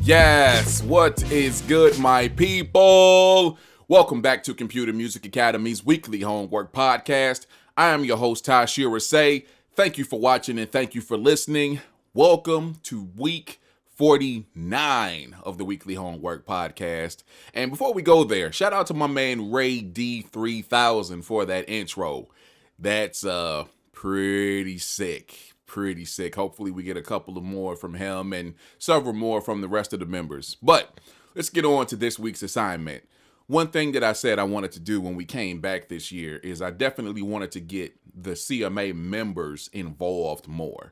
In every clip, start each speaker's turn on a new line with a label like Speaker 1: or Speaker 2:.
Speaker 1: Yes. What is good, my people? Welcome back to Computer Music Academy's weekly homework podcast. I am your host, Tashira Say. Thank you for watching and thank you for listening. Welcome to week 49 of the weekly homework podcast. And before we go there, shout out to my man Ray D3000 for that intro. That's pretty sick. Hopefully we get a couple of more from him and several more from the rest of the members. But let's get on to this week's assignment. One thing that I said I wanted to do when we came back this year is I definitely wanted to get the CMA members involved more.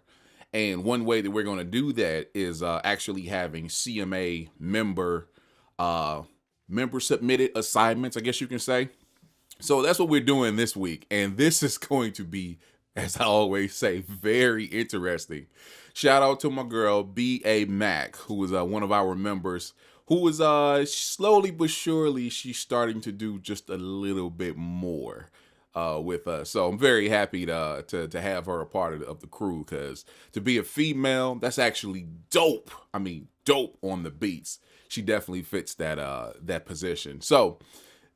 Speaker 1: And one way that we're going to do that is actually having CMA member submitted assignments, I guess you can say. So that's what we're doing this week. And this is going to be, as I always say, very interesting. Shout out to my girl, B.A. Mac, who is one of our members, who is slowly but surely, she's starting to do just a little bit more with us. So I'm very happy to have her a part of the crew, because to be a female, that's actually dope. I mean, dope on the beats. She definitely fits that position. So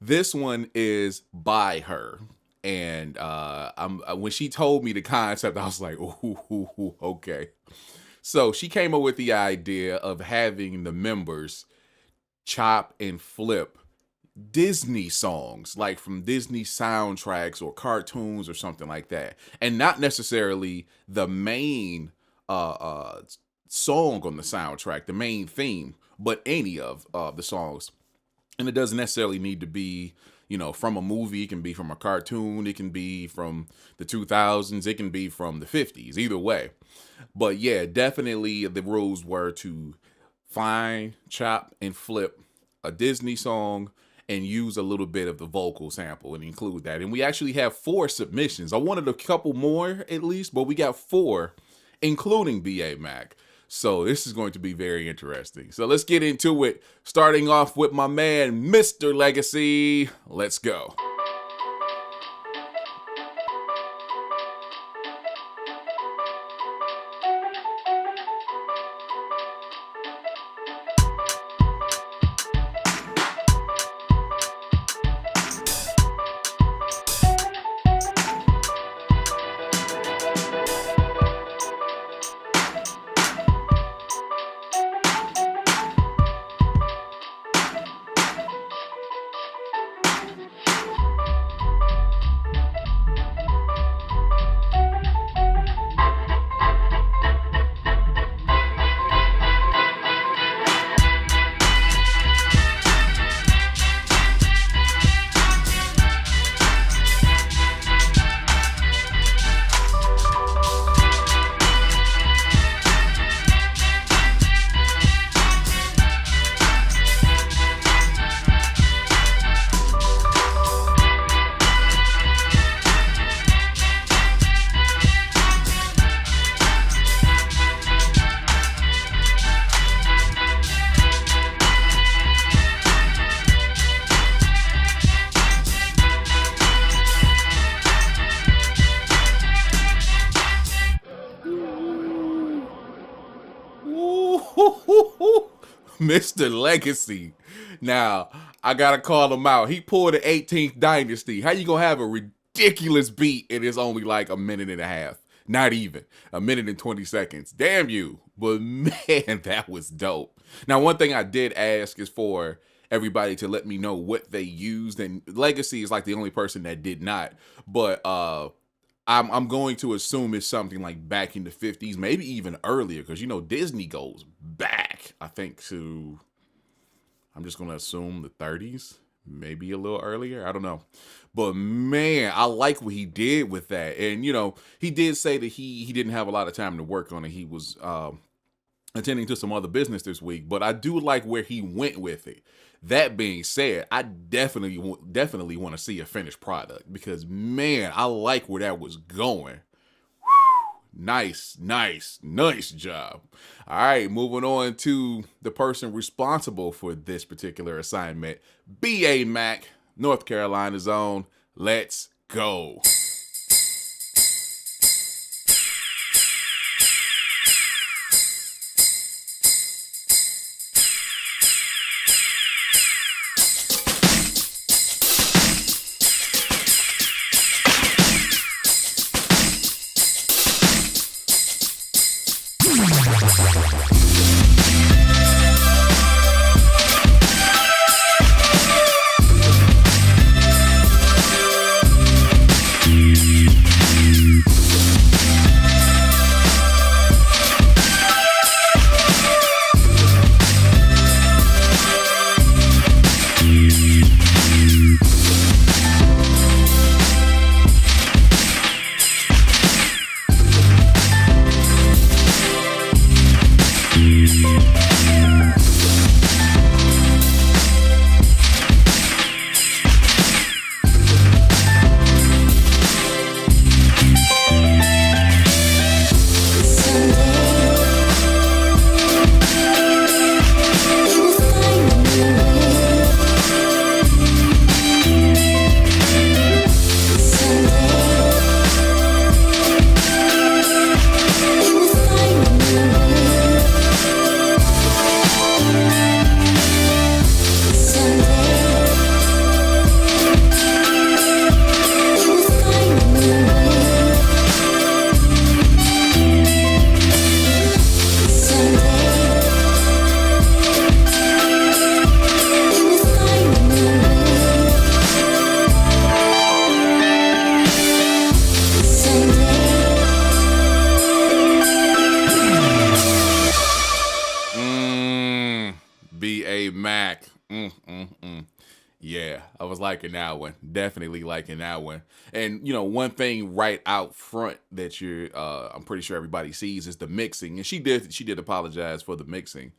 Speaker 1: this one is by her. And when she told me the concept, I was like, ooh, okay. So she came up with the idea of having the members chop and flip Disney songs, like from Disney soundtracks or cartoons or something like that. And not necessarily the main song on the soundtrack, the main theme, but any of the songs. And it doesn't necessarily need to be, from a movie. It can be from a cartoon. It can be from the 2000s. It can be from the 50s. Either way. But yeah, definitely the rules were to find, chop, and flip a Disney song and use a little bit of the vocal sample and include that. And we actually have 4 submissions. I wanted a couple more at least, but we got 4, including B.A. Mac. So this is going to be very interesting. So let's get into it. Starting off with my man, Mr. Legacy. Let's go. Mr. Legacy. Now, I gotta call him out. He pulled the 18th Dynasty. How you gonna have a ridiculous beat and it's only like a minute and a half? Not even. A minute and 20 seconds. Damn you. But man, that was dope. Now, one thing I did ask is for everybody to let me know what they used. And Legacy is like the only person that did not. But I'm going to assume it's something like back in the 50s, maybe even earlier, because, you know, Disney goes back. I think to, I'm just going to assume the 30s, maybe a little earlier. I don't know. But man, I like what he did with that. And, he did say that he didn't have a lot of time to work on it. He was attending to some other business this week, but I do like where he went with it. That being said, I definitely want to see a finished product because, man, I like where that was going. Nice job. All right, moving on to the person responsible for this particular assignment, B.A. Mac, North Carolina's own. Let's go. B.A. Mac. Yeah, I was liking that one. Definitely liking that one. And, one thing right out front that I'm pretty sure everybody sees is the mixing. And she did apologize for the mixing,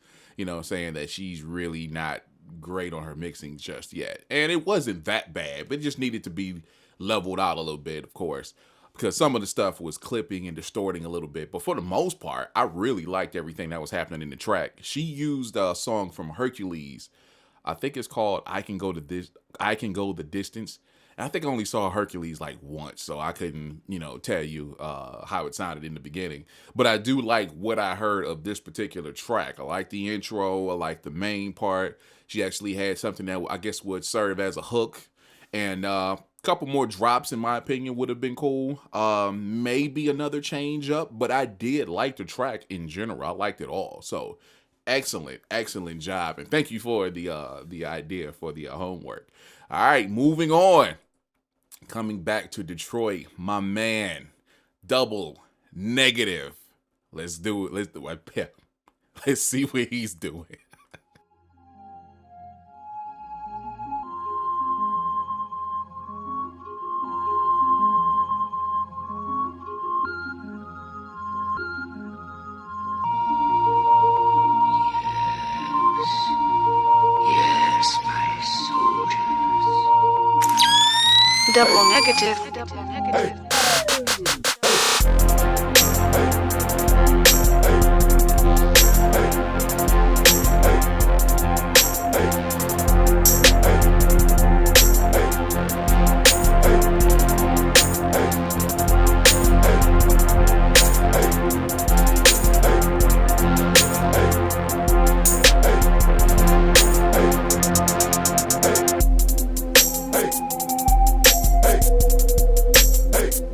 Speaker 1: saying that she's really not great on her mixing just yet. And it wasn't that bad, but it just needed to be leveled out a little bit, of course, because some of the stuff was clipping and distorting a little bit. But for the most part, I really liked everything that was happening in the track. She used a song from Hercules. I think it's called I Can Go the Distance. And I think I only saw Hercules like once, so I couldn't, tell you how it sounded in the beginning. But I do like what I heard of this particular track. I like the intro. I like the main part. She actually had something that I guess would serve as a hook. And a couple more drops, in my opinion, would have been cool. Maybe another change up, but I did like the track in general. I liked it all. So excellent job. And thank you for the idea for the homework. All right, moving on. Coming back to Detroit, my man, Double Negative. Let's do it. Let's see what he's doing.
Speaker 2: Double negative.
Speaker 1: Hey. Hey.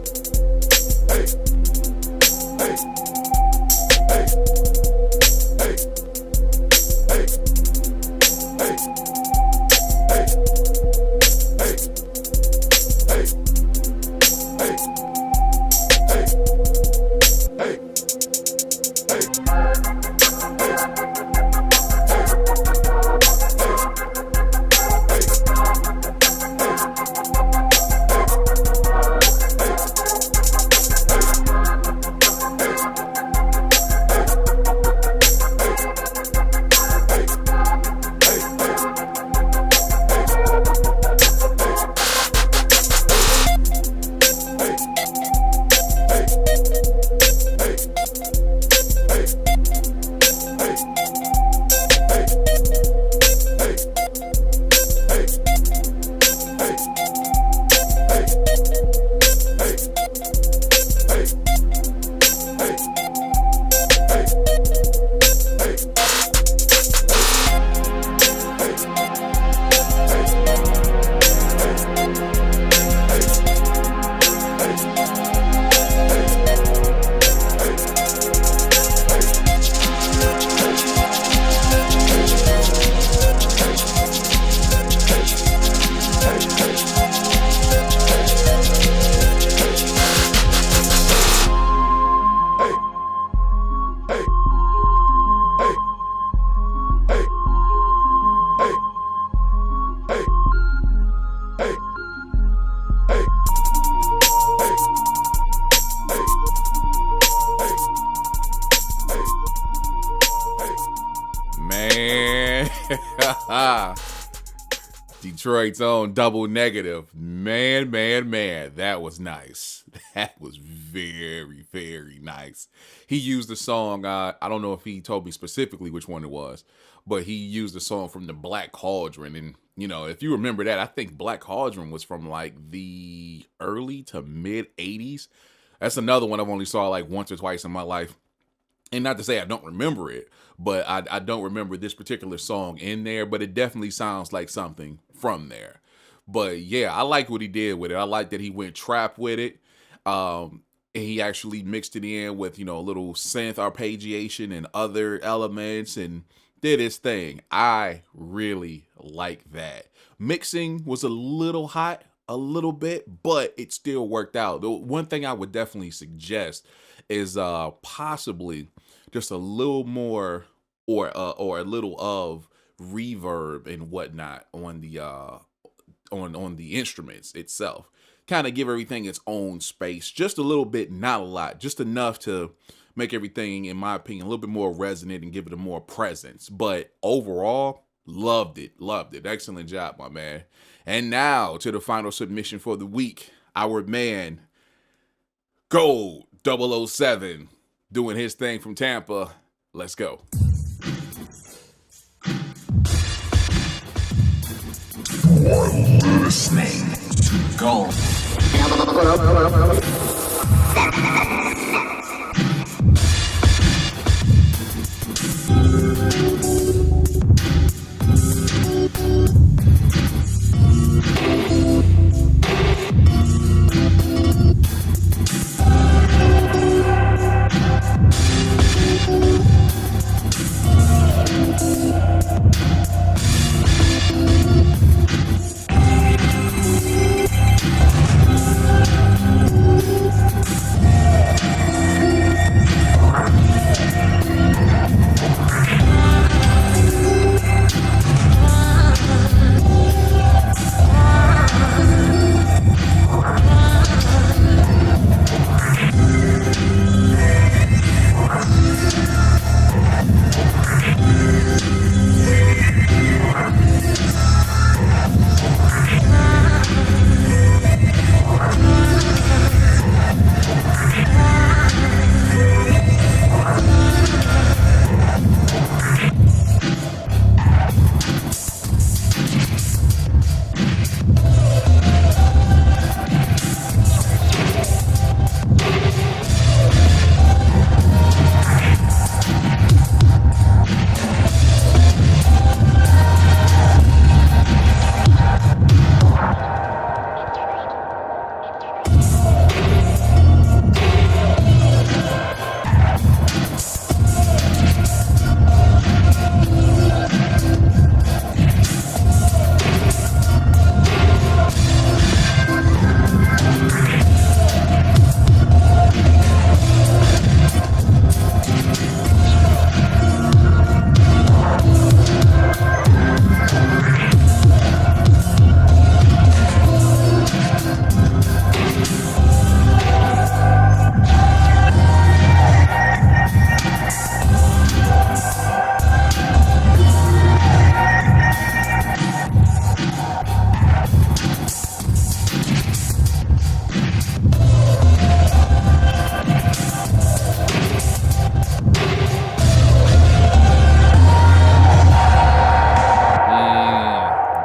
Speaker 1: Man. Detroit's own Double Negative. Man. That was nice. That was very, very nice. He used the song, I don't know if he told me specifically which one it was, but he used the song from the Black Cauldron. And, you know, if you remember that, I think Black Cauldron was from like the early to mid 80s. That's another one I've only saw like once or twice in my life. And not to say I don't remember it, but I don't remember this particular song in there, but it definitely sounds like something from there. But yeah, I like what he did with it. I like that he went trap with it. And he actually mixed it in with, you know, a little synth arpeggiation and other elements and did his thing. I really like that. Mixing was a little hot, a little bit, but it still worked out. The one thing I would definitely suggest is possibly just a little more or a little of reverb and whatnot on the on the instruments itself. Kind of give everything its own space, just a little bit, not a lot, just enough to make everything, in my opinion, a little bit more resonant and give it a more presence. But overall, loved it. Excellent job, my man. And now to the final submission for the week. Our man, Gold 007, doing his thing from Tampa. Let's go.
Speaker 3: You're listening to Gold 007.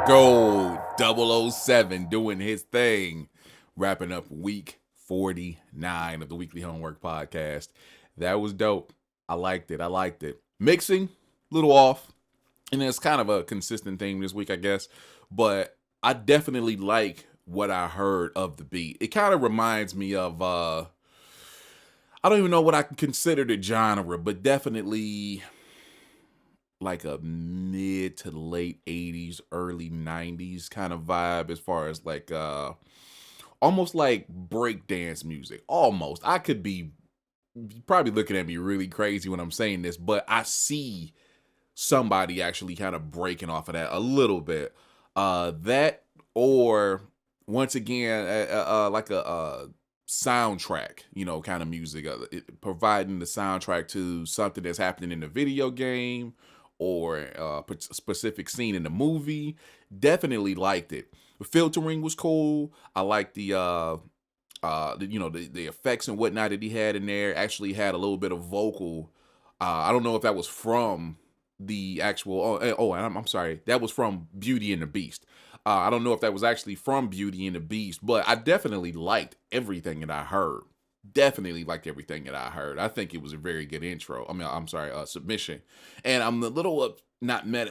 Speaker 1: Gold 007 doing his thing, wrapping up week 49 of the Weekly Homework Podcast. That was dope. I liked it. Mixing, little off. And it's kind of a consistent theme this week, I guess. But I definitely like what I heard of the beat. It kind of reminds me of, I don't even know what I can consider the genre, but definitely like a mid to late 80s, early 90s kind of vibe as far as like almost like breakdance music. Almost. I could be probably looking at me really crazy when I'm saying this, but I see somebody actually kind of breaking off of that a little bit. That or once again like a soundtrack, you know, kind of music, providing the soundtrack to something that's happening in the video game or a specific scene in the movie. Definitely liked it. The filtering was cool. I liked the effects and whatnot that he had in there. Actually had a little bit of vocal. I don't know if that was from the actual. I'm sorry. That was from Beauty and the Beast. I don't know if that was actually from Beauty and the Beast, but I definitely liked everything that I heard. Definitely liked everything that I heard. I think it was a very good intro. Submission. And I'm a little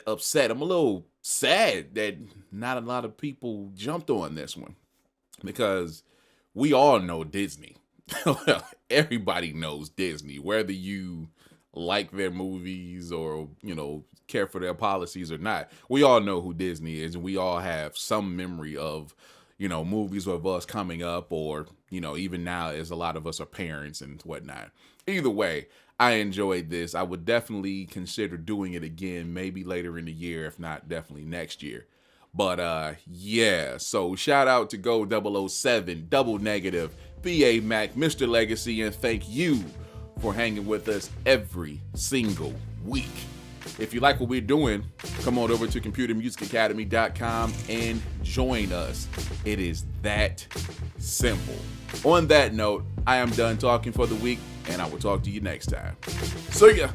Speaker 1: upset. I'm a little sad that not a lot of people jumped on this one, because we all know Disney. Everybody knows Disney, whether you like their movies or, care for their policies or not. We all know who Disney is, and we all have some memory of, movies of us coming up, or, even now, as a lot of us are parents and whatnot. Either way, I enjoyed this. I would definitely consider doing it again, maybe later in the year, if not definitely next year. But yeah, so shout out to Go 007, Double Negative, BA Mac, Mr. Legacy, and thank you for hanging with us every single week. If you like what we're doing, come on over to computermusicacademy.com and join us. It is that simple. On that note, I am done talking for the week, and I will talk to you next time. See ya.